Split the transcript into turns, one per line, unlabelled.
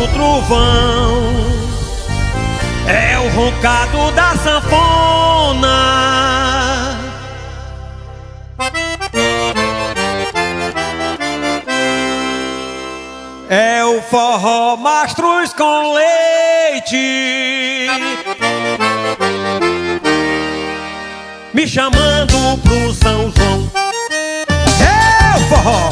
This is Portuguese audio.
do trovão, é o roncado da sanfona, é o forró mastruz com leite, me chamando pro São João. É o forró